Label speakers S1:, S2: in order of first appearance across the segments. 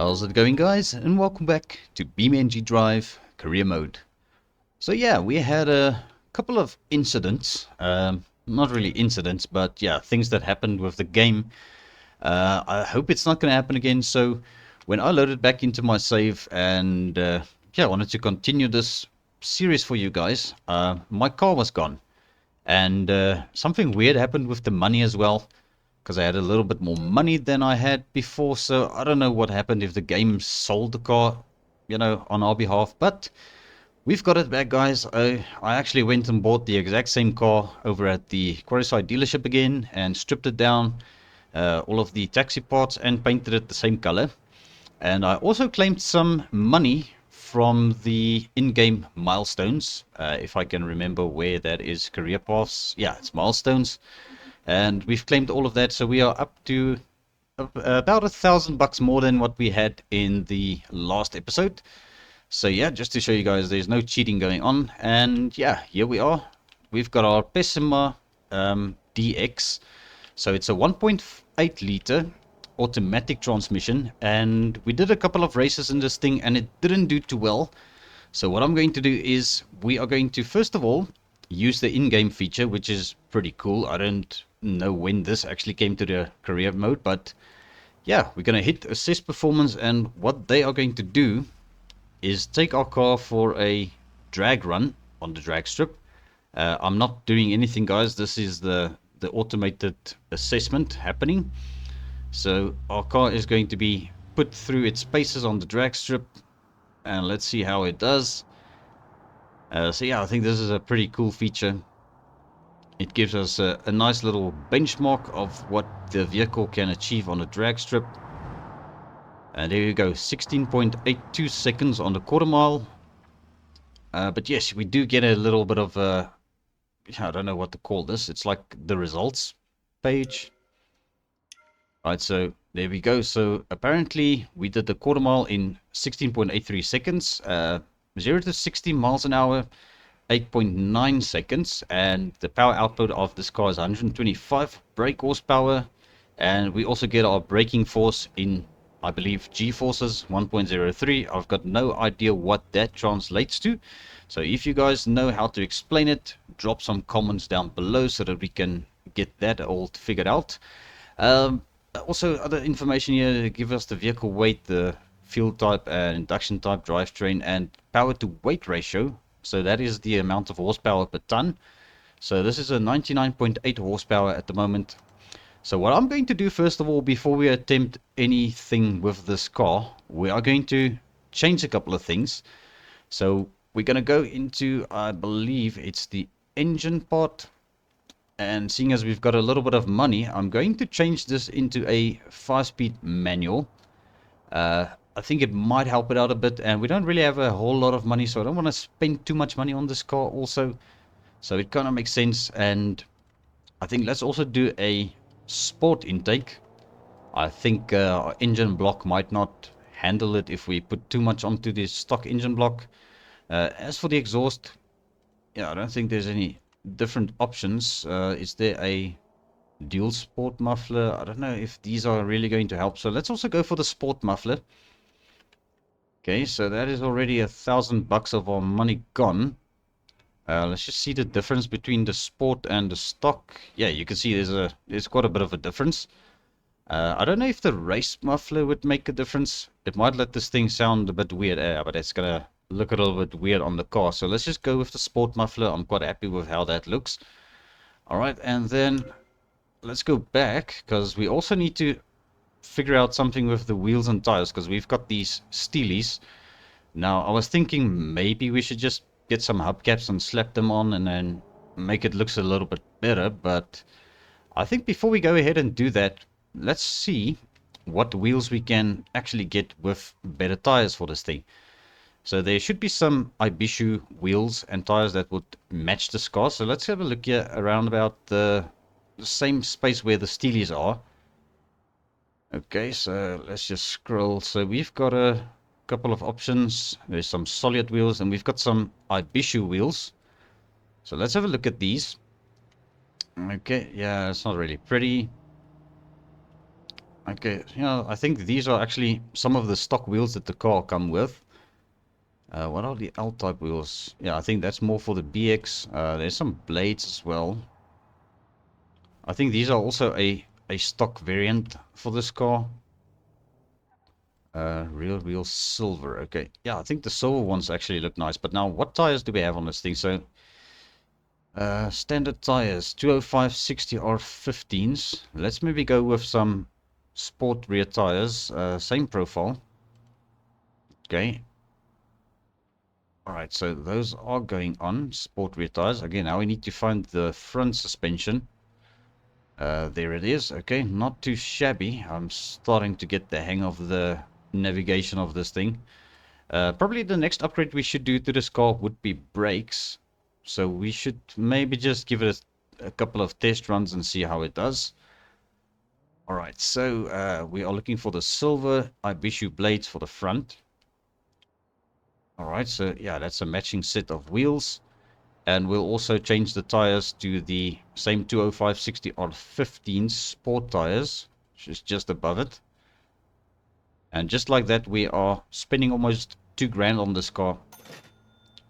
S1: How's it going, guys? And welcome back to BeamNG.drive career mode. So yeah, we had a couple of incidents, not really incidents, but yeah, things that happened with the game. I hope it's not going to happen again. So when I loaded back into my save and yeah, I wanted to continue this series for you guys, my car was gone. And something weird happened with the money as well, because I had a little bit more money than I had before. So I don't know what happened, if the game sold the car, on our behalf. But we've got it back, guys. I actually went and bought the exact same car over at the Quarry Side Dealership again and stripped it down, all of the taxi parts, and painted it the same color. And I also claimed some money from the in-game milestones, if I can remember where that is. Career paths, yeah, it's milestones. And we've claimed all of that, so we are up to about $1,000 more than what we had in the last episode. So yeah, just to show you guys there's no cheating going on. And yeah, here we are. We've got our Pessima DX. So it's a 1.8 liter automatic transmission, and we did a couple of races in this thing and it didn't do too well. So what I'm going to do is we are going to first of all use the in-game feature, which is pretty cool. I don't know when this actually came to the career mode, but yeah, we're going to hit assess performance, and what they are going to do is take our car for a drag run on the drag strip. I'm not doing anything, guys. This is the automated assessment happening. So our car is going to be put through its paces on the drag strip, and let's see how it does. So yeah, I think this is a pretty cool feature. It gives us a nice little benchmark of what the vehicle can achieve on a drag strip. And there you go, 16.82 seconds on the quarter mile. But yes, we do get a little bit of I don't know what to call this. It's like the results page. Right, so there we go. So apparently we did the quarter mile in 16.83 seconds. 0 to 60 miles an hour, 8.9 seconds. And the power output of this car is 125 brake horsepower. And we also get our braking force in, I believe, G-forces 1.03. I've got no idea what that translates to. So if you guys know how to explain it, drop some comments down below so that we can get that all figured out. Also, other information here, give us the vehicle weight, the fuel type, and induction type, drivetrain, and power to weight ratio. So that is the amount of horsepower per ton. So this is a 99.8 horsepower at the moment. So what I'm going to do first of all, before we attempt anything with this car, we are going to change a couple of things. So we're going to go into, I believe it's the engine part. And seeing as we've got a little bit of money, I'm going to change this into a 5-speed manual. I think it might help it out a bit, and we don't really have a whole lot of money, so I don't want to spend too much money on this car also. So it kind of makes sense, and I think let's also do a sport intake. I think our engine block might not handle it if we put too much onto the stock engine block. As for the exhaust, yeah, I don't think there's any different options. Is there a dual sport muffler? I don't know if these are really going to help. So let's also go for the sport muffler. Okay, so that is already $1,000 of our money gone. Let's just see the difference between the sport and the stock. Yeah, you can see there's quite a bit of a difference. I don't know if the race muffler would make a difference. It might let this thing sound a bit weird, but it's gonna look a little bit weird on the car. So let's just go with the sport muffler. I'm quite happy with how that looks. Alright, and then let's go back, because we also need to figure out something with the wheels and tires, because we've got these steelies. Now, I was thinking maybe we should just get some hubcaps and slap them on and then make it look a little bit better, but I think before we go ahead and do that, let's see what wheels we can actually get with better tires for this thing. So there should be some Ibishu wheels and tires that would match this car. So let's have a look here around about the same space where the steelies are. Okay, so let's just scroll. So we've got a couple of options. There's some solid wheels, and we've got some Ibishu wheels. So let's have a look at these. Okay, yeah, it's not really pretty. Okay, you know, I think these are actually some of the stock wheels that the car come with. What are the L-type wheels? Yeah, I think that's more for the BX. There's some blades as well. I think these are also a stock variant for this car. Real wheel silver. Okay, yeah, I think the silver ones actually look nice. But now, what tires do we have on this thing? So, standard tires, 205 60R 15s. Let's maybe go with some sport rear tires. Same profile. Okay. Alright, so those are going on. Sport rear tires. Again, now we need to find the front suspension. There it is. Okay, not too shabby. I'm starting to get the hang of the navigation of this thing. Probably the next upgrade we should do to this car would be brakes. So we should maybe just give it a couple of test runs and see how it does. Alright, so we are looking for the silver Ibishu blades for the front. Alright, so yeah, that's a matching set of wheels. And we'll also change the tires to the same 205 60R 15 sport tires, which is just above it. And just like that, we are spending almost $2,000 on this car.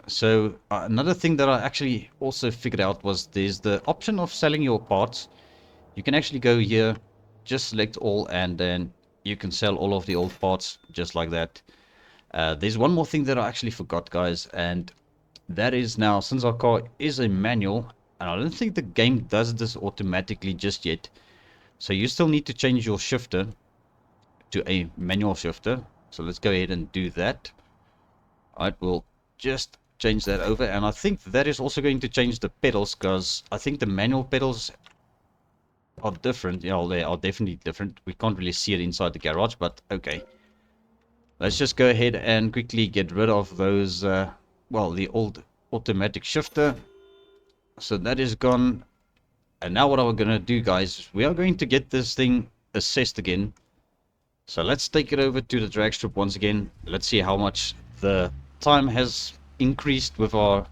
S1: So another thing that I actually also figured out was there's the option of selling your parts. You can actually go here, just select all, and then you can sell all of the old parts just like that. There's one more thing that I actually forgot, guys, and that is now, since our car is a manual, and I don't think the game does this automatically just yet, so you still need to change your shifter to a manual shifter. So let's go ahead and do that. Alright, we'll just change that over, and I think that is also going to change the pedals, because I think the manual pedals are different. Yeah, they are definitely different. We can't really see it inside the garage, but okay. Let's just go ahead and quickly get rid of those, well, the old automatic shifter. So that is gone. And now what are we going to do, guys? We are going to get this thing assessed again. So let's take it over to the drag strip once again. Let's see how much the time has increased with our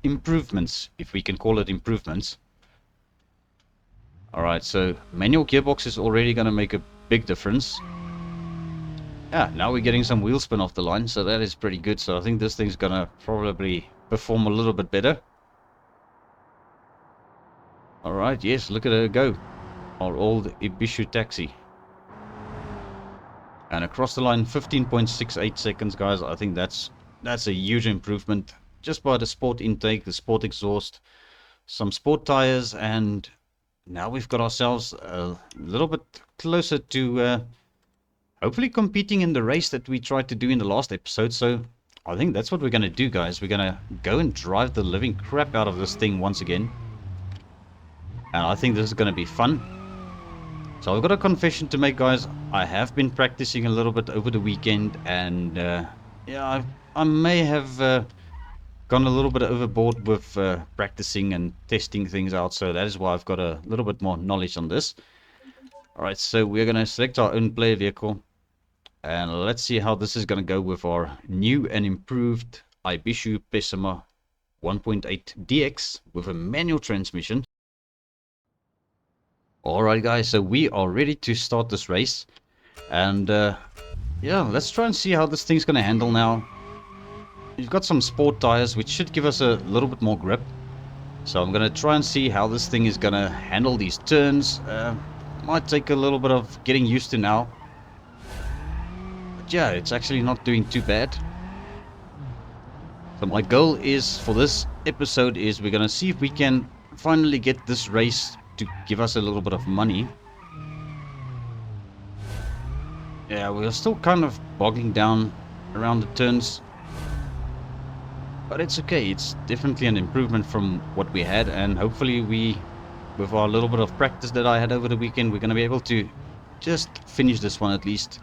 S1: improvements, if we can call it improvements. Alright, so manual gearbox is already going to make a big difference. Yeah, now we're getting some wheel spin off the line, so that is pretty good. So I think this thing's going to probably perform a little bit better. Alright, yes, look at her go. Our old Ibishu taxi. And across the line, 15.68 seconds, guys. I think that's a huge improvement. Just by the sport intake, the sport exhaust, some sport tires, and now we've got ourselves a little bit closer to hopefully competing in the race that we tried to do in the last episode. So I think that's what we're going to do, guys. We're going to go and drive the living crap out of this thing once again. And I think this is going to be fun. So I've got a confession to make, guys. I have been practicing a little bit over the weekend, and yeah, I may have gone a little bit overboard with practicing and testing things out, so that is why I've got a little bit more knowledge on this. Alright, so we're going to select our own player vehicle, and let's see how this is going to go with our new and improved Ibishu Pessima 1.8 DX with a manual transmission. Alright guys, so we are ready to start this race, and yeah, let's try and see how this thing's gonna handle now. You've got some sport tires which should give us a little bit more grip, so I'm gonna try and see how this thing is gonna handle these turns. Might take a little bit of getting used to now, but yeah, it's actually not doing too bad. So my goal is for this episode is we're gonna see if we can finally get this race to give us a little bit of money. Yeah, we're still kind of bogging down around the turns, but it's okay. It's definitely an improvement from what we had, and hopefully with our little bit of practice that I had over the weekend, we're going to be able to just finish this one at least.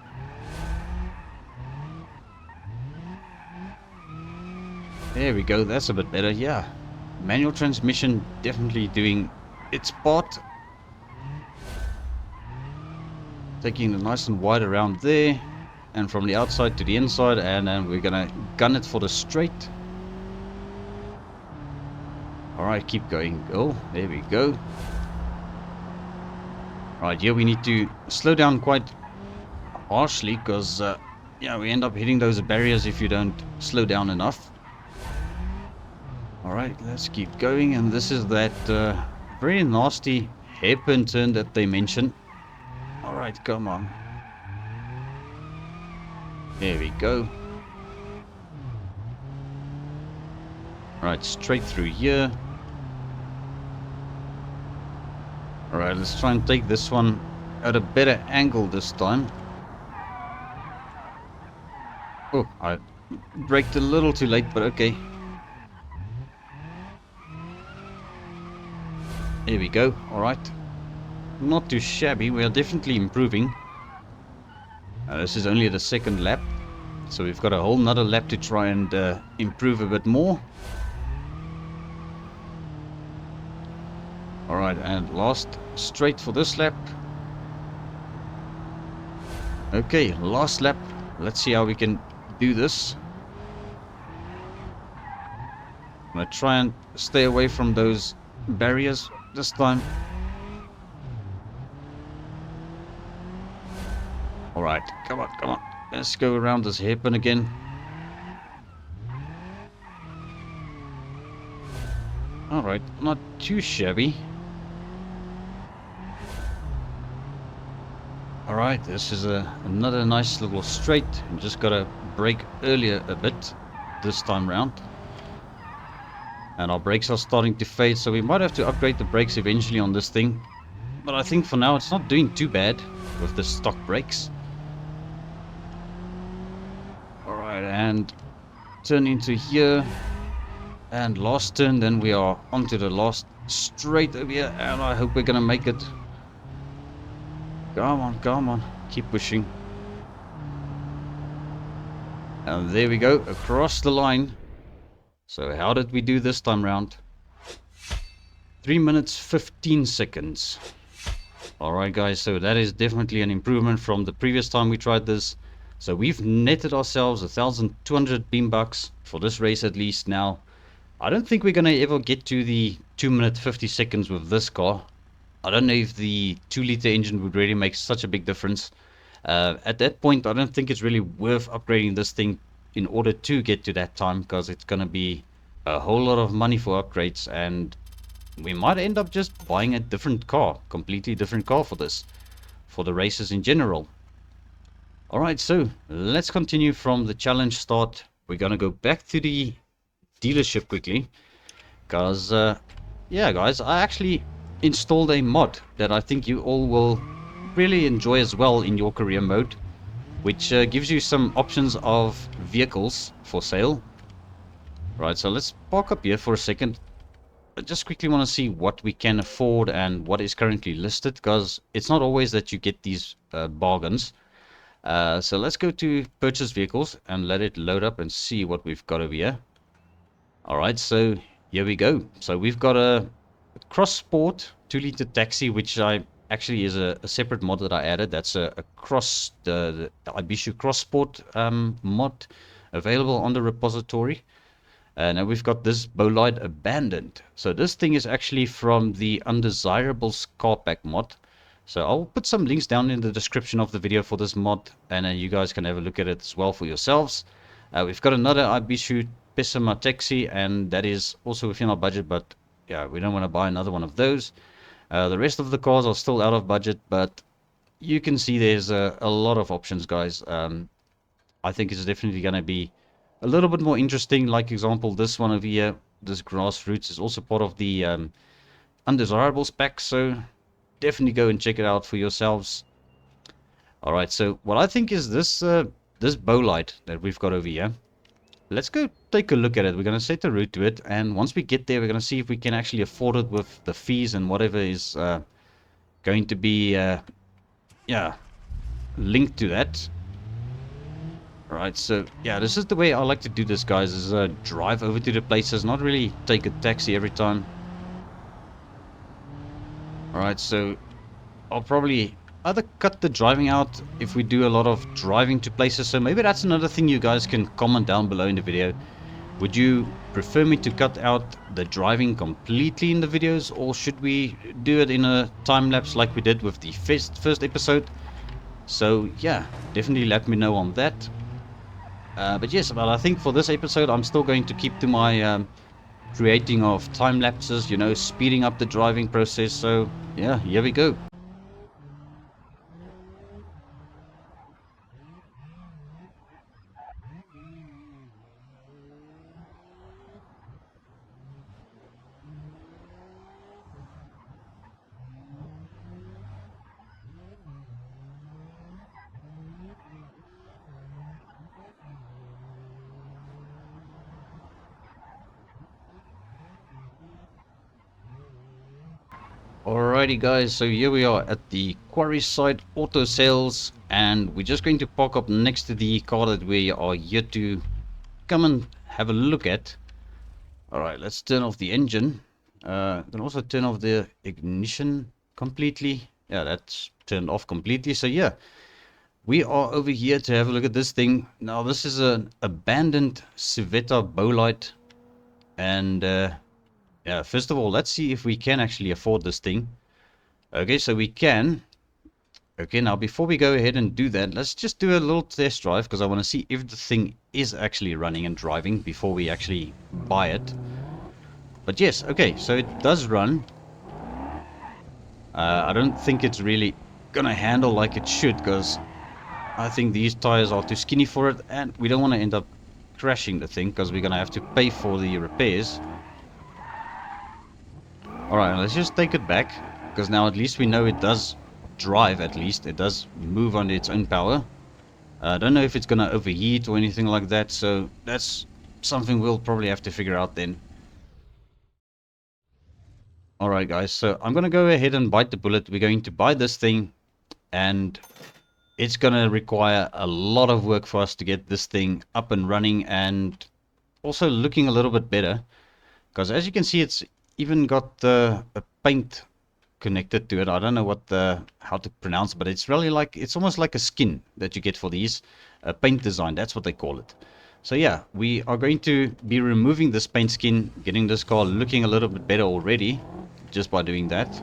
S1: There we go, that's a bit better. Yeah, manual transmission definitely doing its part. Taking it nice and wide around there, and from the outside to the inside, and then we're gonna gun it for the straight. Alright, keep going. Oh, there we go. Right, here we need to slow down quite harshly because yeah, we end up hitting those barriers if you don't slow down enough. Alright, let's keep going, and this is that very nasty hairpin turn that they mentioned. Alright, come on. There we go. Alright, straight through here. Alright, let's try and take this one at a better angle this time. Oh, I braked a little too late, but okay. There we go. Alright. Not too shabby. We are definitely improving. This is only the second lap. So we've got a whole nother lap to try and improve a bit more. Alright, and last straight for this lap. Okay, last lap. Let's see how we can do this. I'm going to try and stay away from those barriers this time. Alright, come on, come on. Let's go around this hairpin again. Alright, not too shabby. Alright, this is another nice little straight. Just got to brake earlier a bit this time round. And our brakes are starting to fade, so we might have to upgrade the brakes eventually on this thing. But I think for now it's not doing too bad with the stock brakes. Alright, and turn into here. And last turn, then we are onto the last straight over here. And I hope we're going to make it. Come on, come on. Keep pushing. And there we go, across the line. So how did we do this time round? 3 minutes 15 seconds. Alright guys, so that is definitely an improvement from the previous time we tried this. So we've netted ourselves 1,200 beam bucks for this race at least. Now, I don't think we're going to ever get to the 2 minute 50 seconds with this car. I don't know if the 2-liter engine would really make such a big difference. At that point, I don't think it's really worth upgrading this thing in order to get to that time, because it's going to be a whole lot of money for upgrades, and we might end up just buying a different car, completely different car for this, for the races in general. Alright, so let's continue from the challenge start. We're going to go back to the dealership quickly, because yeah guys, I actually installed a mod that I think you all will really enjoy as well in your career mode, which gives you some options of vehicles for sale. Right, so let's park up here for a second. I just quickly want to see what we can afford and what is currently listed, because it's not always that you get these bargains. So let's go to purchase vehicles and let it load up and see what we've got over here. Alright, so here we go. So we've got a Cross Sport 2-liter taxi, which I actually is a separate mod that I added. That's a cross the Ibishu Cross Sport mod available on the repository. Now we've got this Bolide Abandoned. So this thing is actually from the Undesirables car pack mod. So I'll put some links down in the description of the video for this mod, and you guys can have a look at it as well for yourselves. We've got another Ibishu Pessima Taxi, and that is also within our budget, but yeah, we don't want to buy another one of those. The rest of the cars are still out of budget, but you can see there's a lot of options, guys. I think it's definitely going to be a little bit more interesting. Like example, this one over here, this Grassroots, is also part of the Undesirables pack, so definitely go and check it out for yourselves. Alright, so what I think is this this Bolide that we've got over here. Let's go take a look at it. We're going to set a route to it, and once we get there, we're going to see if we can actually afford it with the fees and whatever is going to be yeah, linked to that. Alright, so yeah, this is the way I like to do this, guys, is drive over to the places, not really take a taxi every time. Alright, so I'll probably either cut the driving out if we do a lot of driving to places. So maybe that's another thing you guys can comment down below in the video. Would you prefer me to cut out the driving completely in the videos, or should we do it in a time lapse like we did with the first episode? So yeah, definitely let me know on that. But yes, well, I think for this episode I'm still going to keep to my creating of time lapses, you know, speeding up the driving process. So yeah, here we go. Alrighty guys, so here we are at the Quarry Side Auto Sales, and we're just going to park up next to the car that we are here to come and have a look at. Alright, let's turn off the engine. Can also turn off the ignition completely. Yeah, that's turned off completely. So yeah, we are over here to have a look at this thing. Now this is an abandoned Civetta Bolide, and yeah, first of all, let's see if we can actually afford this thing. Okay, so we can. Okay, now before we go ahead and do that, let's just do a little test drive, because I want to see if the thing is actually running and driving before we actually buy it. But yes, okay, so it does run. I don't think it's really gonna handle like it should, because I think these tires are too skinny for it, and we don't want to end up crashing the thing, because we're gonna have to pay for the repairs. Alright, let's just take it back, because now at least we know it does drive. At least it does move on its own power. I don't know if it's gonna overheat or anything like that, so that's something we'll probably have to figure out then. Alright guys, so I'm gonna go ahead and bite the bullet. We're going to buy this thing, and it's gonna require a lot of work for us to get this thing up and running, and also looking a little bit better, because as you can see, it's even got a paint connected to it. I don't know how to pronounce it, but it's really like, it's almost like a skin that you get for these, paint design, that's what they call it. So yeah, we are going to be removing this paint skin, getting this car looking a little bit better already just by doing that.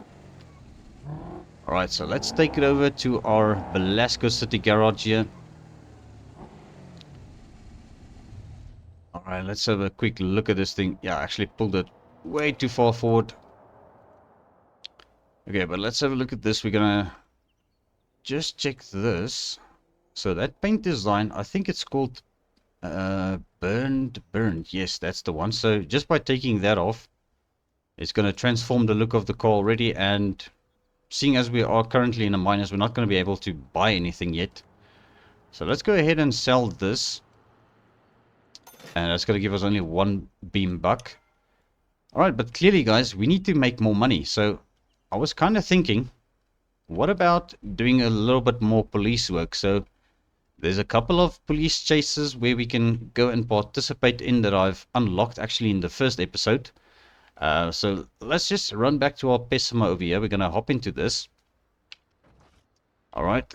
S1: Alright, so let's take it over to our Velasco City garage here. Alright, let's have a quick look at this thing. Yeah, I actually pulled it way too far forward. Okay, but let's have a look at this. We're gonna just check this. So that paint design, I think it's called burned. Yes, that's the one. So just by taking that off, it's going to transform the look of the car already. And seeing as we are currently in a minus, we're not going to be able to buy anything yet. So let's go ahead and sell this, and that's going to give us only one beam buck. Alright, but clearly guys, we need to make more money. So I was kind of thinking, what about doing a little bit more police work? So there's a couple of police chases where we can go and participate in that I've unlocked actually in the first episode. So let's just run back to our Pessima over here. We're going to hop into this. Alright,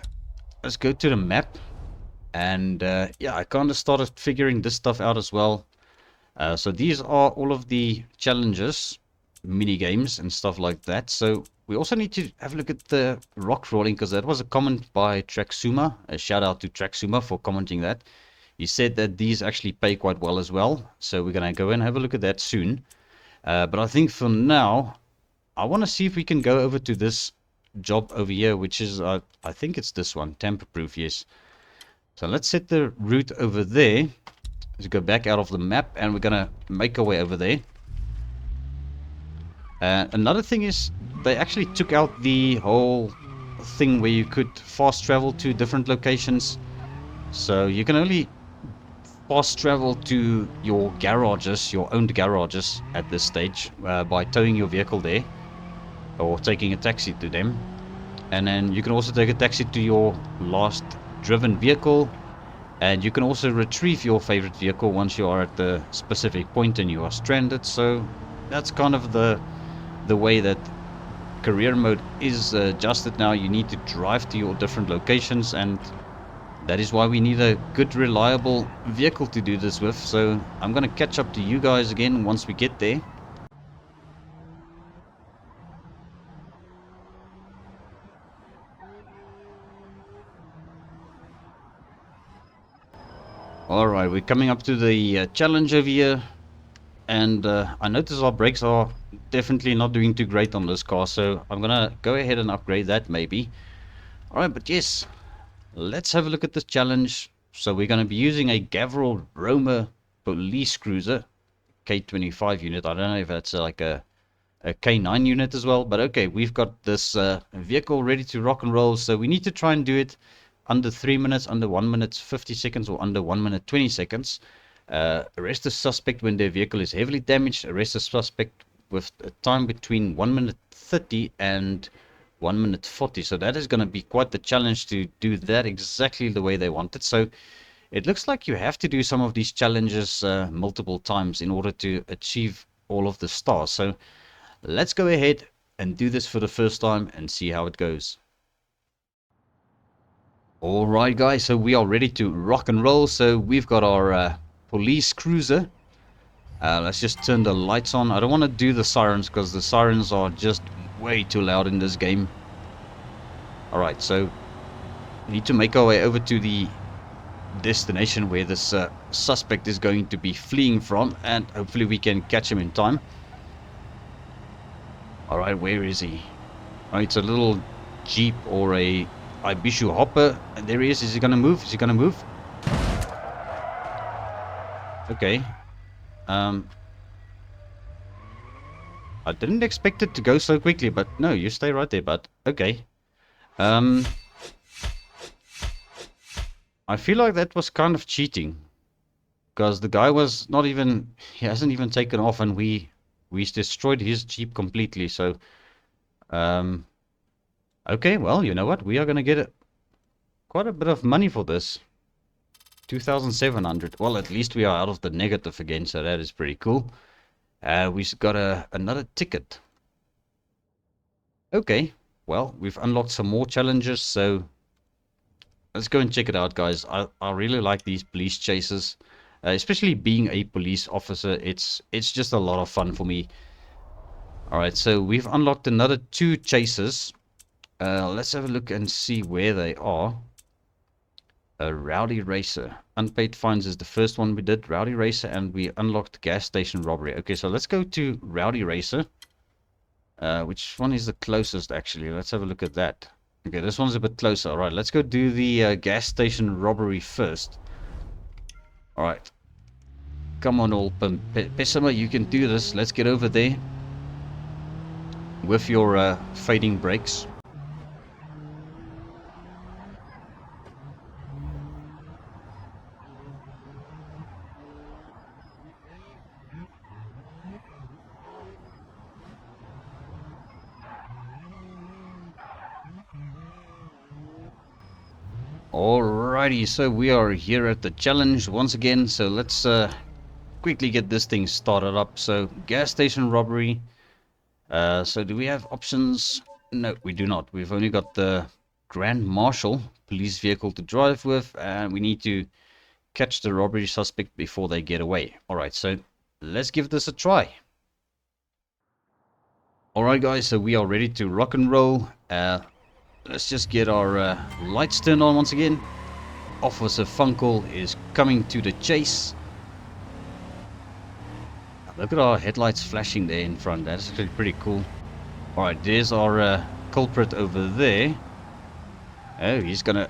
S1: let's go to the map. And yeah, I kind of started figuring this stuff out as well. So these are all of the challenges, mini games and stuff like that. So we also need to have a look at the rock crawling, because that was a comment by Traxuma. A shout out to Traxuma for commenting that. He said that these actually pay quite well as well. So we're going to go and have a look at that soon. But I think for now, I want to see if we can go over to this job over here, which is, I think it's this one, tamper-proof, yes. So let's set the route over there. Let's go back out of the map, and we're going to make our way over there. Another thing is, they actually took out the whole thing where you could fast travel to different locations. So you can only fast travel to your garages, your owned garages at this stage, by towing your vehicle there or taking a taxi to them. And then you can also take a taxi to your last driven vehicle, and you can also retrieve your favorite vehicle once you are at the specific point and you are stranded. So that's kind of the way that career mode is adjusted now. You need to drive to your different locations, and That is why we need a good, reliable vehicle to do this with. So I'm going to catch up to you guys again once we get there. Alright, we're coming up to the challenge over here. And I notice our brakes are definitely not doing too great on this car. So I'm going to go ahead and upgrade that maybe. Alright, but yes, let's have a look at this challenge. So we're going to be using a Gavril Roma police cruiser, K25 unit. I don't know if that's like a K9 unit as well, but okay, we've got this vehicle ready to rock and roll. So we need to try and do it under 3 minutes, under 1 minute 50 seconds, or under 1 minute 20 seconds. Arrest the suspect when their vehicle is heavily damaged. Arrest the suspect with a time between 1 minute 30 and 1 minute 40. So that is going to be quite the challenge to do that exactly the way they want it. So it looks like you have to do some of these challenges multiple times in order to achieve all of the stars. So let's go ahead and do this for the first time and see how it goes. Alright guys, so we are ready to rock and roll. So we've got our police cruiser. Let's just turn the lights on. I don't want to do the sirens because the sirens are just way too loud in this game. Alright, so we need to make our way over to the destination where this suspect is going to be fleeing from, and hopefully we can catch him in time. Alright, where is he? Oh, it's a little Jeep or a Ibishu Hopper. And there he is. Is he gonna move? Is he gonna move? Okay. I didn't expect it to go so quickly, but no, you stay right there, bud. Okay. I feel like that was kind of cheating, because the guy was not even, he hasn't even taken off, and we destroyed his Jeep completely. So okay, well, you know what, we are gonna get quite a bit of money for this. 2,700. Well, at least we are out of the negative again, so that is pretty cool. We've got another ticket. Okay, well, we've unlocked some more challenges, so let's go and check it out, guys. I really like these police chases, especially being a police officer. It's just a lot of fun for me. Alright, so we've unlocked another 2 chases. Let's have a look and see where they are. A Rowdy Racer. Unpaid fines is the first one we did. Rowdy Racer, and we unlocked gas station robbery. Okay, so let's go to Rowdy Racer. Which one is the closest, actually? Let's have a look at that. Okay, this one's a bit closer. Alright, let's go do the gas station robbery first. Alright. Come on, old Pessima, you can do this. Let's get over there with your fading brakes. Alrighty, so we are here at the challenge once again. So let's quickly get this thing started up. So gas station robbery. So do we have options? No, we do not. We've only got the Grand Marshal police vehicle to drive with, and we need to catch the robbery suspect before they get away. Alright, so let's give this a try. Alright guys, so we are ready to rock and roll. Let's just get our lights turned on once again. Officer Funkel is coming to the chase. Look at our headlights flashing there in front. That's actually pretty cool. Alright, there's our culprit over there. Oh, he's gonna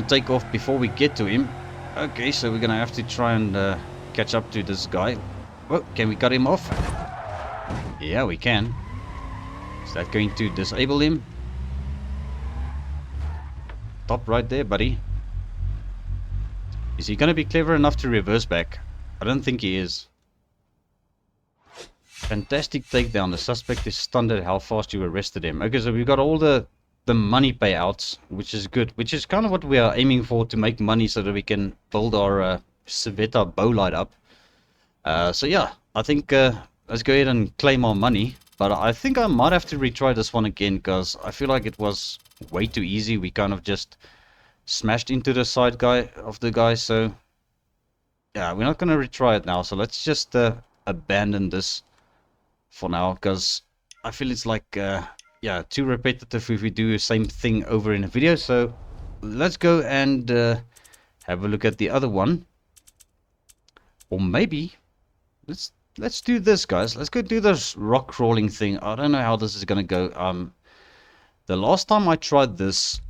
S1: take off before we get to him. Okay, so we're gonna have to try and catch up to this guy. Oh, can we cut him off? Yeah, we can. Is that going to disable him? Stop right there, buddy. Is he gonna be clever enough to reverse back? I don't think he is. Fantastic takedown. The suspect is stunned at how fast you arrested him. Okay, so we've got all the money payouts, which is good. Which is kind of what we are aiming for, to make money so that we can build our Civetta Bolide up. So yeah, I think let's go ahead and claim our money. But I think I might have to retry this one again, because I feel like it was way too easy. We kind of just smashed into the side guy of the guy. So yeah, we're not going to retry it now. So let's just abandon this for now, because I feel it's like yeah, too repetitive if we do the same thing over in a video. So let's go and have a look at the other one. Or maybe let's do this, guys. Let's go do this rock crawling thing. I don't know how this is gonna go. The last time I tried this,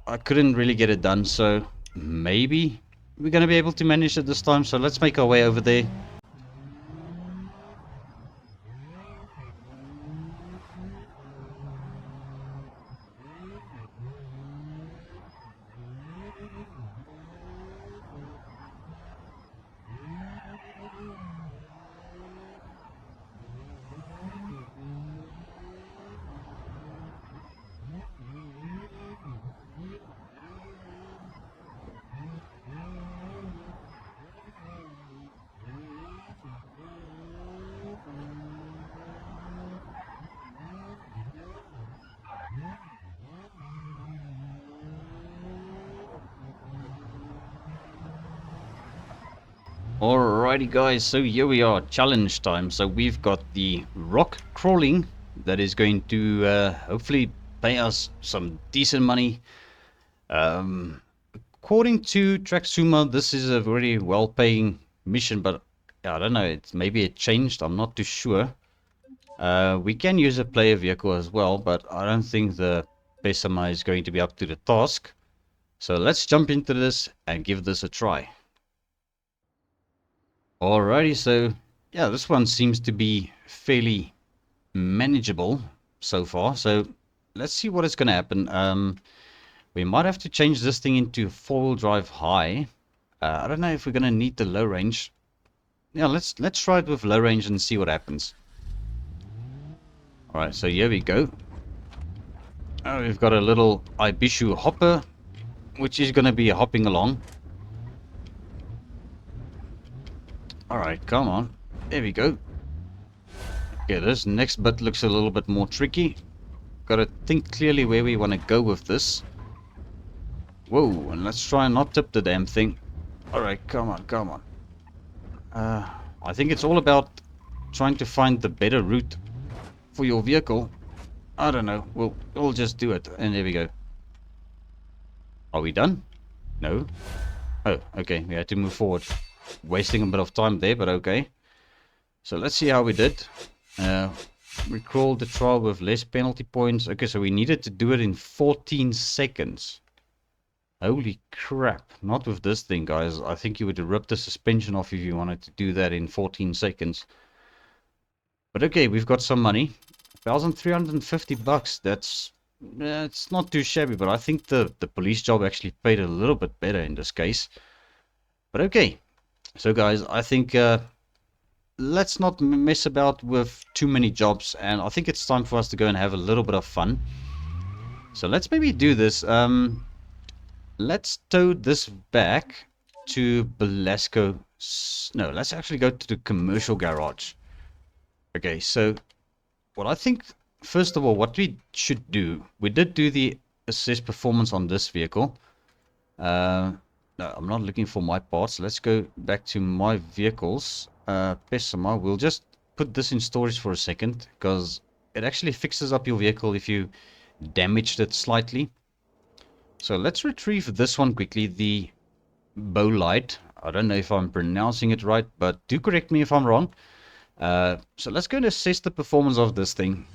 S1: I couldn't really get it done, so maybe we're gonna be able to manage it this time. So let's make our way over there. Alrighty guys, so here we are, challenge time. So we've got the rock crawling that is going to hopefully pay us some decent money. According to Traxuma, this is a very well paying mission, but I don't know, maybe it changed, I'm not too sure. We can use a player vehicle as well, but I don't think the Pessima is going to be up to the task. So let's jump into this and give this a try. Alrighty, so yeah, this one seems to be fairly manageable so far. So let's see what is going to happen. We might have to change this thing into four-wheel drive high. I don't know if we're going to need the low range. Yeah, let's try it with low range and see what happens. Alright, so here we go. Oh, we've got a little Ibishu Hopper, which is going to be hopping along. Alright, come on. There we go. Okay, this next bit looks a little bit more tricky. Gotta think clearly where we want to go with this. Whoa, and let's try and not tip the damn thing. Alright, come on, come on. I think it's all about trying to find the better route for your vehicle. I don't know. We'll just do it. And there we go. Are we done? No. Oh, okay. We had to move forward. Wasting a bit of time there, but okay. So let's see how we did. We crawled the trial with less penalty points. Okay, so we needed to do it in 14 seconds. Holy crap. Not with this thing, guys. I think you would rip the suspension off if you wanted to do that in 14 seconds. But okay, we've got some money. 1,350 bucks. That's it's not too shabby, but I think the police job actually paid a little bit better in this case. But okay. So guys, I think let's not mess about with too many jobs, and I think it's time for us to go and have a little bit of fun. So let's maybe do this. Let's tow this back to Belasco. No, let's actually go to the commercial garage. Okay, so what I think, first of all, what we should do, we did do the assess performance on this vehicle. No, I'm not looking for my parts. Let's go back to my vehicles. Pessima. We'll just put this in storage for a second, because it actually fixes up your vehicle if you damaged it slightly. So let's retrieve this one quickly, the Bolide. I don't know if I'm pronouncing it right, but do correct me if I'm wrong. So let's go and assess the performance of this thing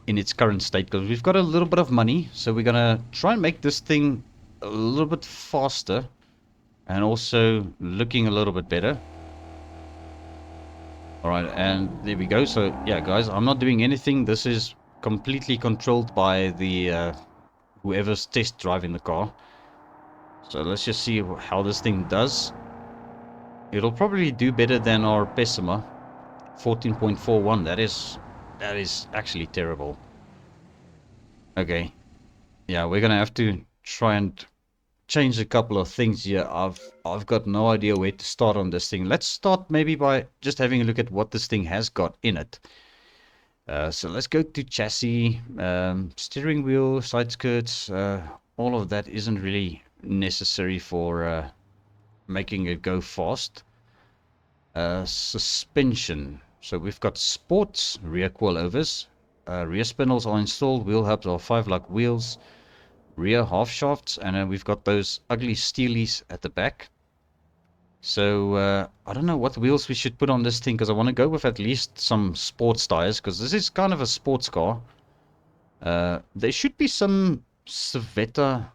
S1: in its current state, because we've got a little bit of money. So we're going to try and make this thing a little bit faster. And also looking a little bit better. Alright, and there we go. So, yeah, guys, I'm not doing anything. This is completely controlled by the whoever's test driving the car. So let's just see how this thing does. It'll probably do better than our Pessima. 14.41. That is actually terrible. Okay. Yeah, we're going to have to try and change a couple of things here. I've got no idea where to start on this thing. Let's start maybe by just having a look at what this thing has got in it. So let's go to chassis, steering wheel, side skirts. All of that isn't really necessary for making it go fast. Suspension. So we've got sports, rear coilovers, rear spindles are installed, wheel hubs are 5-lug wheels, rear half shafts, and then we've got those ugly steelies at the back. So I don't know what wheels we should put on this thing, because I want to go with at least some sports tires, because this is kind of a sports car. There should be some Civetta,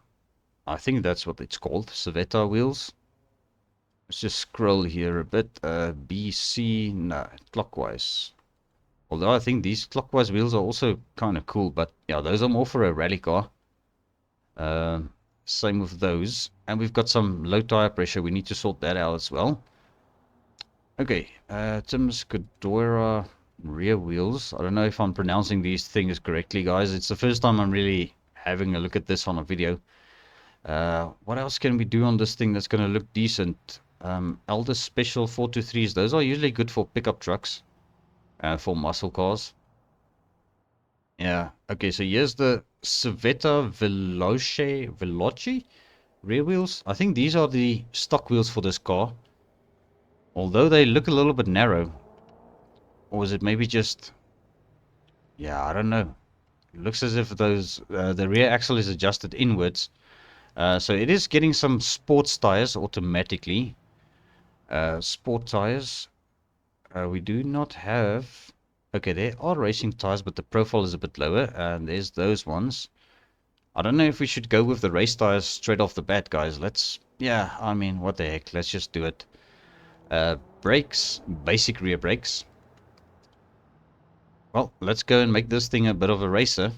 S1: I think that's what it's called, Civetta wheels. Let's just scroll here a bit. BC, no, clockwise. Although I think these clockwise wheels are also kind of cool, but yeah, those are more for a rally car. Same with those. And we've got some low tire pressure. We need to sort that out as well. Okay, Tim's Cadora rear wheels. I don't know if I'm pronouncing these things correctly, guys. It's the first time I'm really having a look at this on a video. What else can we do on this thing that's going to look decent? Elder Special 423s. Those are usually good for pickup trucks. For muscle cars. Yeah. Okay, so here's the Civetta Veloce rear wheels. I think these are the stock wheels for this car. Although they look a little bit narrow. Or is it maybe just... Yeah, I don't know. It looks as if those the rear axle is adjusted inwards. So it is getting some sports tires automatically. Sport tires. We do not have... Okay, there are racing tires, but the profile is a bit lower. And there's those ones. I don't know if we should go with the race tires straight off the bat, guys. Let's... Yeah, I mean, what the heck. Let's just do it. Brakes. Basic rear brakes. Well, let's go and make this thing a bit of a racer.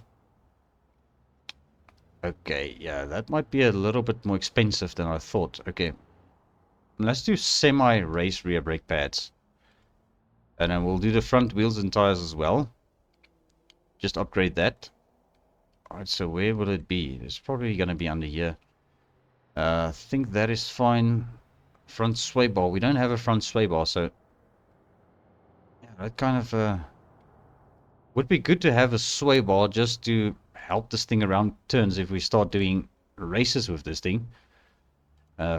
S1: Okay, yeah, that might be a little bit more expensive than I thought. Okay. Let's do semi-race rear brake pads. And then we'll do the front wheels and tires as well. Just upgrade that. Alright, so where will it be? It's probably going to be under here. I think that is fine. Front sway bar. We don't have a front sway bar, so... Yeah, that kind of... would be good to have a sway bar just to help this thing around turns if we start doing races with this thing.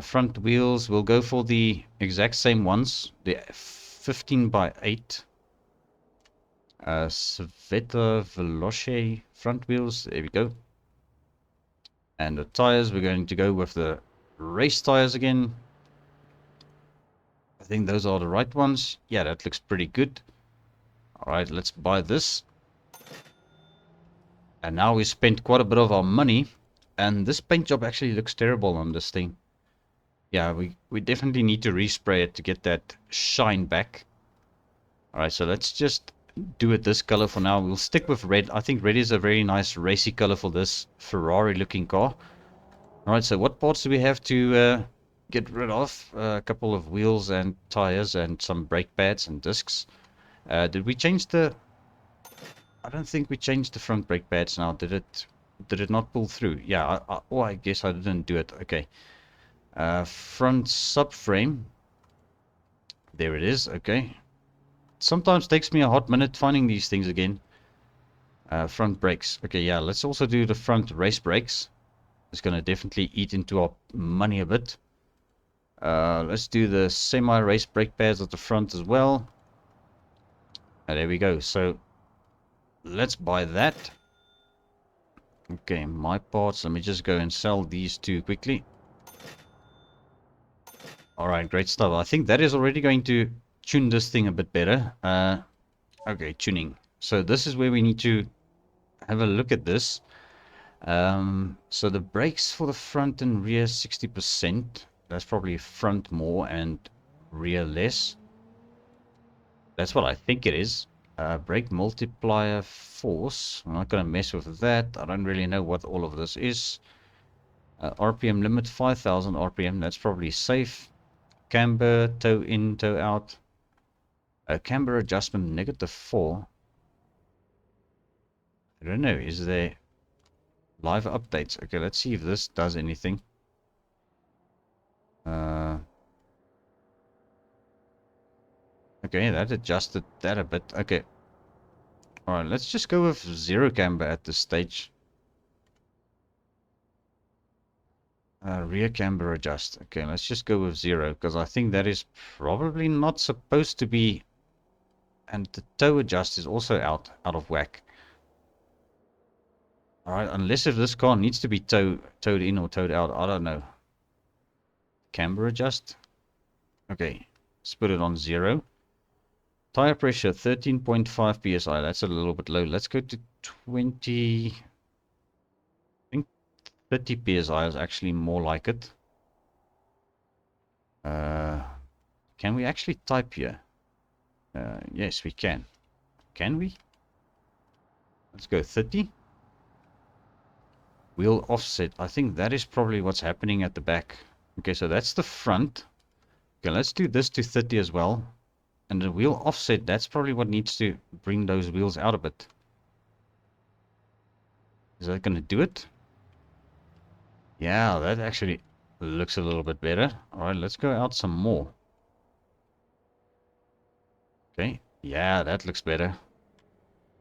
S1: Front wheels, we'll go for the exact same ones. The 15 by 8 Civetta Veloce front wheels. There we go. And the tires, we're going to go with the race tires again. I think those are the right ones. Yeah, that looks pretty good. Alright, let's buy this. And now we spent quite a bit of our money. And this paint job actually looks terrible on this thing. Yeah, we definitely need to respray it to get that shine back. Alright, so let's just do it this color for now. We'll stick with red. I think red is a very nice racy color for this Ferrari looking car. Alright, so what parts do we have to get rid of? A couple of wheels and tires and some brake pads and discs. Did we change the... I don't think we changed the front brake pads now. Did it not pull through? Yeah, I guess I didn't do it. Okay. Front subframe. There it is. Okay. Sometimes takes me a hot minute finding these things again. Front brakes. Okay, yeah, let's also do the front race brakes. It's going to definitely eat into our money a bit. Let's do the semi-race brake pads at the front as well. There we go. So let's buy that. Okay, my parts. Let me just go and sell these two quickly. Alright, great stuff. I think that is already going to tune this thing a bit better. Okay, tuning. So this is where we need to have a look at this. So the brakes for the front and rear 60%. That's probably front more and rear less. That's what I think it is. Brake multiplier force. I'm not going to mess with that. I don't really know what all of this is. RPM limit 5000 RPM. That's probably safe. Camber, toe in, toe out. Camber adjustment -4. I don't know. Is there live updates? Okay, let's see if this does anything. Okay, that adjusted that a bit. Okay. Alright, let's just go with 0 camber at this stage. Rear camber adjust. Okay, let's just go with 0 because I think that is probably not supposed to be. And the toe adjust is also out of whack. Alright, unless if this car needs to be towed in or towed out, I don't know. Camber adjust. Okay, let's put it on 0. Tire pressure 13.5 psi. That's a little bit low. Let's go to 20. I think 30 psi is actually more like it. Can we actually type here? Yes, we can. Can we? Let's go 30. Wheel offset. I think that is probably what's happening at the back. Okay, so that's the front. Okay, let's do this to 30 as well. And the wheel offset, that's probably what needs to bring those wheels out a bit. Is that going to do it? Yeah, that actually looks a little bit better. Alright, let's go out some more. Okay, yeah, that looks better.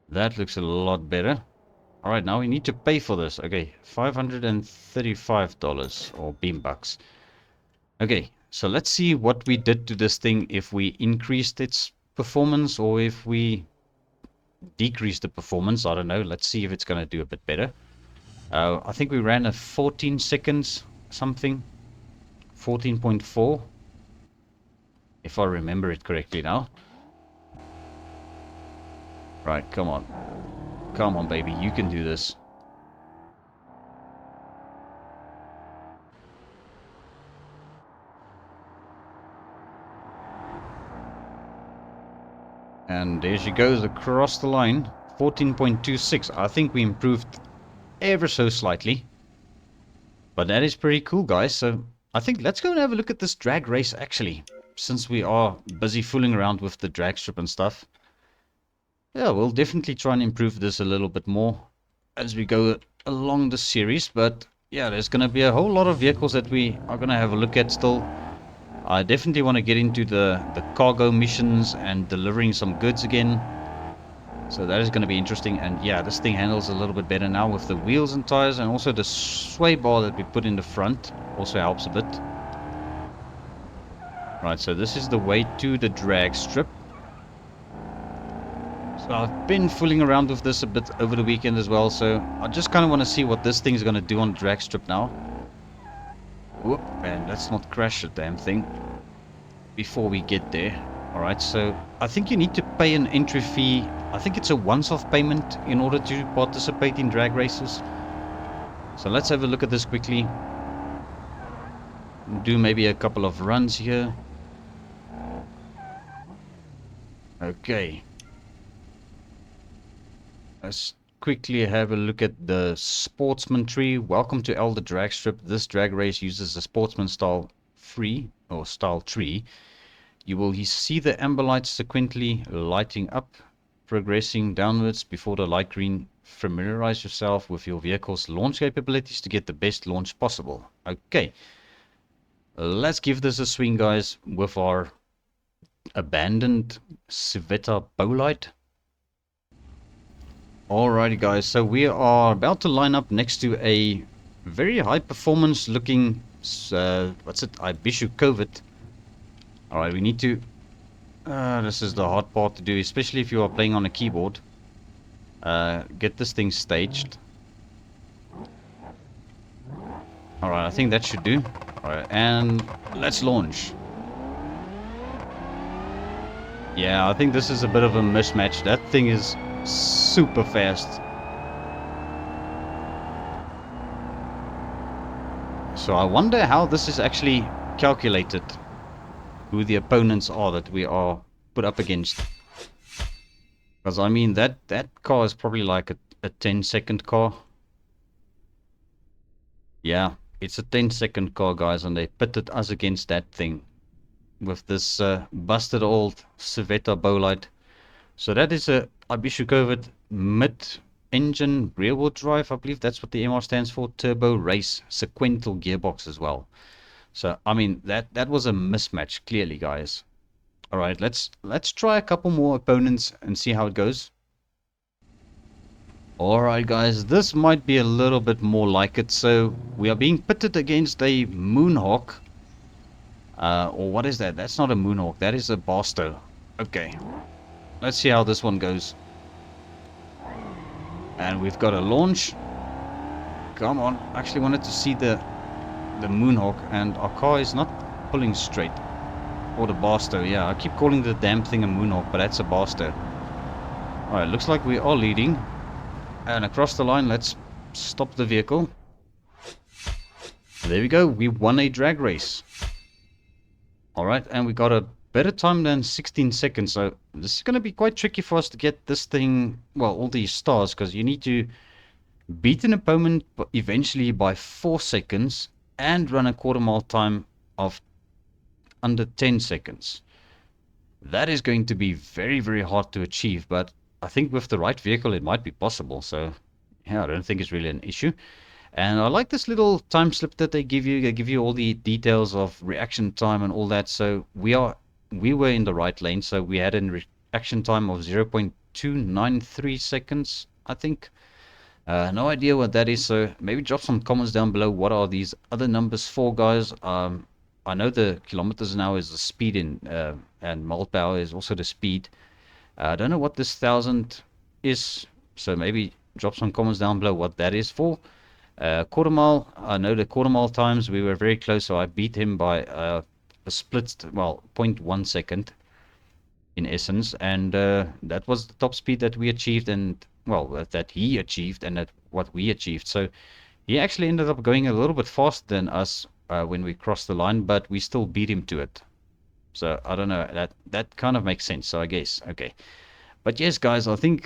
S1: That looks a lot better. Alright, now we need to pay for this. Okay, $535 or beam bucks. Okay, so let's see what we did to this thing if we increased its performance or if we decreased the performance. I don't know. Let's see if it's going to do a bit better. I think we ran a 14 seconds something. 14.4. If I remember it correctly now. Right, come on. Come on, baby. You can do this. And there she goes across the line. 14.26. I think we improved ever so slightly. But that is pretty cool, guys. So I think let's go and have a look at this drag race actually. Since we are busy fooling around with the drag strip and stuff. Yeah, we'll definitely try and improve this a little bit more as we go along the series. But yeah, there's going to be a whole lot of vehicles that we are going to have a look at still. I definitely want to get into the cargo missions and delivering some goods again. So that is going to be interesting. And yeah, this thing handles a little bit better now with the wheels and tires. And also the sway bar that we put in the front also helps a bit. Right, so this is the way to the drag strip. So I've been fooling around with this a bit over the weekend as well. So I just kind of want to see what this thing is going to do on the drag strip now. Whoop, man, let's not crash the damn thing before we get there. Alright, so I think you need to pay an entry fee. I think it's a once-off payment in order to participate in drag races. So let's have a look at this quickly. Do maybe a couple of runs here. Okay. Let's quickly have a look at the sportsman tree. Welcome to Elder Drag Strip. This drag race uses a sportsman style tree. You will see the amber lights sequentially lighting up, progressing downwards before the light green. Familiarize yourself with your vehicle's launch capabilities to get the best launch possible. Okay, let's give this a swing, guys, with our abandoned Civetta Bolide. Alrighty, guys, so we are about to line up next to a very high performance looking Ibishu Covid. Alright, we need to this is the hard part to do, especially if you are playing on a keyboard. Get this thing staged. Alright, I think that should do. Alright, and let's launch. Yeah, I think this is a bit of a mismatch. That thing is super fast. So I wonder how this is actually calculated. Who the opponents are that we are put up against. Because I mean that car is probably like a 10-second car. Yeah, it's a 10-second car, guys, and they pitted us against that thing. With this busted old Civetta Bolide. So that is a Ibishu Covid mid-engine rear-wheel drive. I believe that's what the MR stands for. Turbo race sequential gearbox as well. So I mean that was a mismatch clearly, guys. All right, let's try a couple more opponents and see how it goes. Alright guys, this might be a little bit more like it. So we are being pitted against a Moonhawk. Or what is that? That's not a Moonhawk, that is a Barstow. Okay, let's see how this one goes. And we've got a launch. Come on, I actually wanted to see the Moonhawk, and our car is not pulling straight. Or the Barstow, yeah, I keep calling the damn thing a Moonhawk, but that's a Barstow. Alright, looks like we are leading. And across the line, let's stop the vehicle. There we go, we won a drag race. Alright, and we got a better time than 16 seconds, so this is going to be quite tricky for us to get this thing, well, all these stars, because you need to beat an opponent eventually by 4 seconds and run a quarter mile time of under 10 seconds. That is going to be very, very hard to achieve, but I think with the right vehicle it might be possible, so yeah, I don't think it's really an issue. And I like this little time slip that they give you. They give you all the details of reaction time and all that. So we were in the right lane, so we had a reaction time of 0.293 seconds, I think. No idea what that is, so maybe drop some comments down below. What are these other numbers for, guys? I know the kilometers an hour is the speed and mile per hour is also the speed. I don't know what this 1000 is, so maybe drop some comments down below what that is for. Quarter mile, I know the quarter mile times, we were very close, so I beat him by a split, well, 0.1 second in essence, and that was the top speed that we achieved, and well, that he achieved, and that what we achieved. So he actually ended up going a little bit faster than us when we crossed the line, but we still beat him to it. So I don't know, that kind of makes sense, so I guess. Okay, but yes guys, I think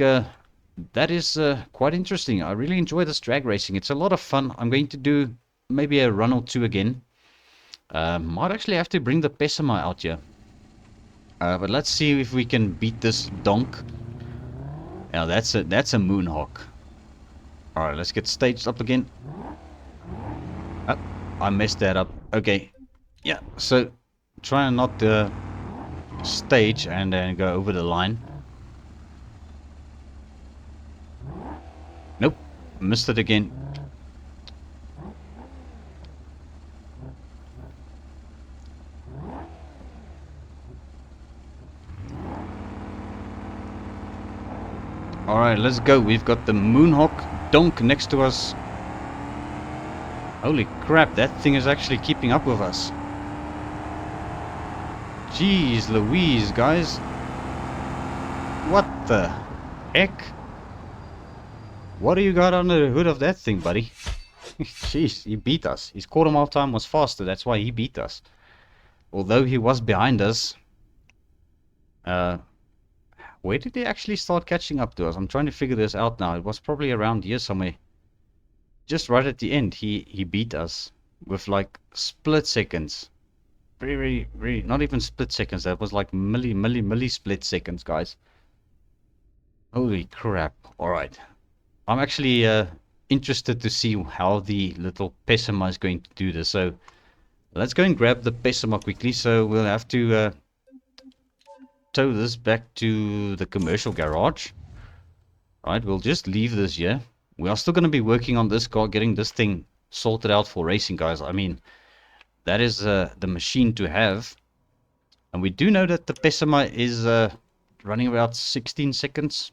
S1: that is quite interesting. I really enjoy this drag racing. It's a lot of fun. I'm going to do maybe a run or two again. Might actually have to bring the Pessima out here, but let's see if we can beat this donk. Now that's a Moonhawk. Alright, let's get staged up again. Oh, I messed that up. Okay, yeah, so try and not stage and then go over the line. Nope, missed it again. Alright, let's go. We've got the Moonhawk donk next to us. Holy crap, that thing is actually keeping up with us. Jeez Louise, guys. What the heck? What do you got under the hood of that thing, buddy? Jeez, he beat us. His quarter mile time was faster, that's why he beat us. Although he was behind us. Where did he actually start catching up to us? I'm trying to figure this out now. It was probably around here somewhere. Just right at the end, he beat us with like split seconds. Very, very, not even split seconds. That was like milli split seconds, guys. Holy crap. Alright. I'm actually interested to see how the little Pessima is going to do this. So let's go and grab the Pessima quickly. So we'll have to tow this back to the commercial garage. Alright, we'll just leave this here. We are still going to be working on this car, getting this thing sorted out for racing, guys. I mean, that is the machine to have. And we do know that the Pessima is running about 16 seconds.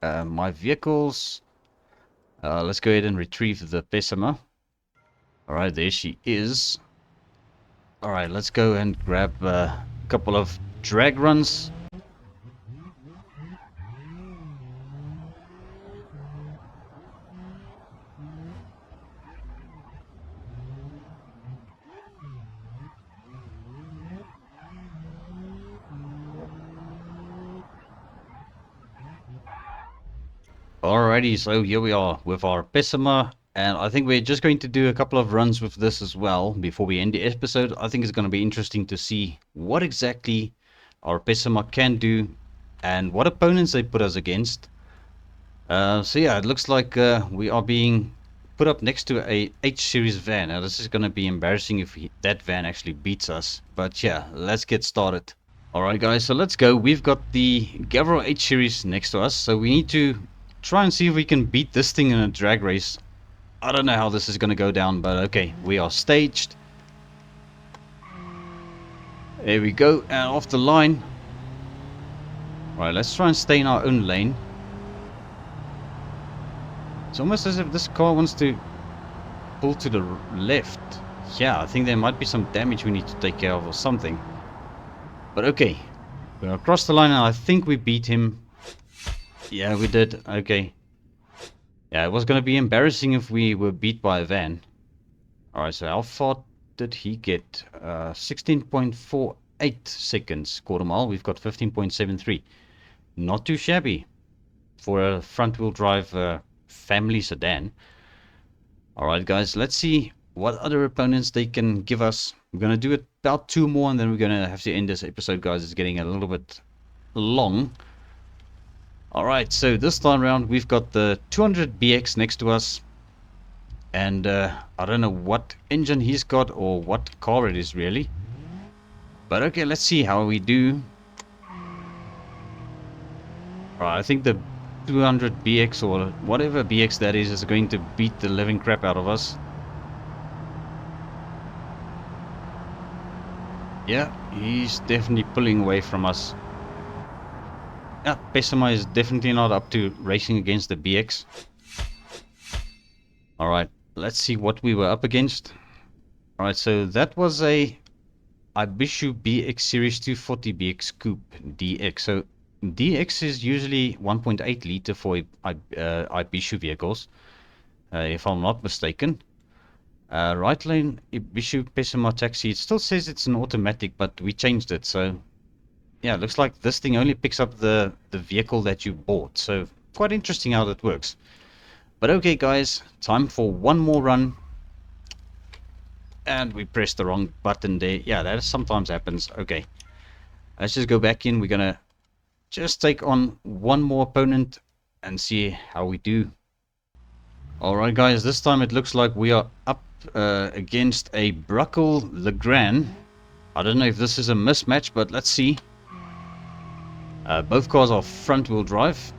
S1: My vehicles... let's go ahead and retrieve the Pessima. Alright, there she is. Alright, let's go and grab a couple of drag runs. Alrighty, so here we are with our Pessima, and I think we're just going to do a couple of runs with this as well before we end the episode. I think it's going to be interesting to see what exactly our Pessima can do and what opponents they put us against. So yeah, it looks like we are being put up next to a H-series van. Now this is going to be embarrassing if that van actually beats us, but yeah, let's get started. Alright guys, so let's go. We've got the Gavro H-series next to us, so we need to try and see if we can beat this thing in a drag race. I don't know how this is going to go down, but okay, we are staged. There we go, and off the line. Right, let's try and stay in our own lane. It's almost as if this car wants to pull to the left. Yeah, I think there might be some damage we need to take care of or something. But okay, we're across the line and I think we beat him. Yeah, we did. Okay. Yeah, it was going to be embarrassing if we were beat by a van. Alright, so how far did he get? 16.48 seconds quarter mile. We've got 15.73. Not too shabby for a front-wheel drive family sedan. Alright guys, let's see what other opponents they can give us. We're going to do about 2 more and then we're going to have to end this episode, guys. It's getting a little bit long. Alright, so this time around we've got the 200BX next to us. And I don't know what engine he's got or what car it is really. But okay, let's see how we do. Alright, I think the 200BX or whatever BX that is going to beat the living crap out of us. Yeah, he's definitely pulling away from us. Yeah, Pessima is definitely not up to racing against the BX. Alright, let's see what we were up against. Alright, so that was a Ibishu BX Series 240 BX Coupe DX. So DX is usually 1.8 liter for Ibishu vehicles, if I'm not mistaken. Right lane Ibishu Pessima Taxi. It still says it's an automatic, but we changed it. So yeah, it looks like this thing only picks up the vehicle that you bought. So quite interesting how that works. But okay guys, time for one more run. And we pressed the wrong button there. Yeah, that sometimes happens. Okay, let's just go back in. We're gonna just take on one more opponent and see how we do. Alright guys, this time it looks like we are up against a Bruckle Legrand. I don't know if this is a mismatch, but let's see. Both cars are front wheel drive.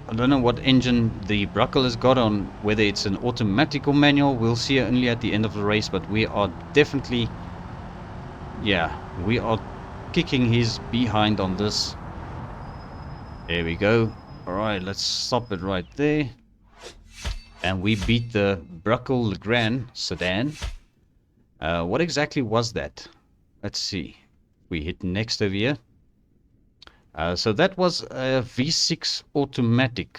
S1: I don't know what engine the Bruckle has got on, whether it's an automatic or manual. We'll see only at the end of the race, but we are definitely, yeah, we are kicking his behind on this. There we go. Alright, let's stop it right there. And we beat the Bruckle Legrand sedan. What exactly was that? Let's see. We hit next over here. So that was a V6 automatic.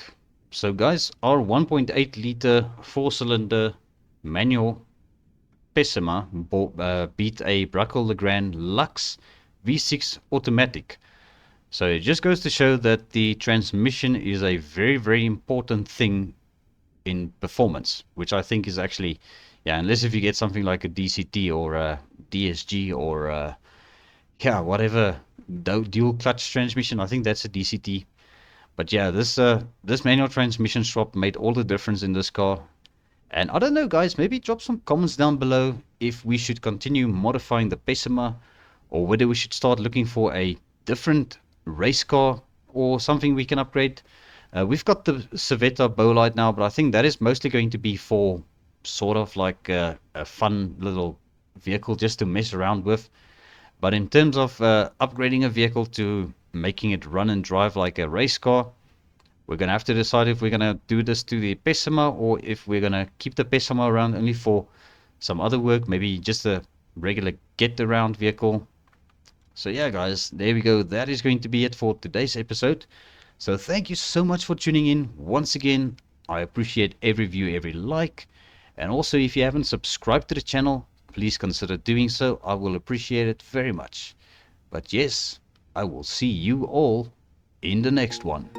S1: So guys, our 1.8 liter 4-cylinder manual Pessima beat a Bruckle Legrand Lux V6 automatic. So it just goes to show that the transmission is a very, very important thing in performance, which I think is actually, yeah, unless if you get something like a DCT or a DSG or yeah, whatever dual clutch transmission. I think that's a DCT. But yeah, this manual transmission swap made all the difference in this car. And I don't know guys, maybe drop some comments down below if we should continue modifying the Pessima or whether we should start looking for a different race car or something we can upgrade. We've got the Civetta Bolide now, but I think that is mostly going to be for sort of like a fun little vehicle just to mess around with. But in terms of upgrading a vehicle to making it run and drive like a race car, we're going to have to decide if we're going to do this to the Pessima or if we're going to keep the Pessima around only for some other work, maybe just a regular get-around vehicle. So yeah guys, there we go. That is going to be it for today's episode. So thank you so much for tuning in. Once again, I appreciate every view, every like. And also if you haven't subscribed to the channel, please consider doing so. I will appreciate it very much. But yes, I will see you all in the next one.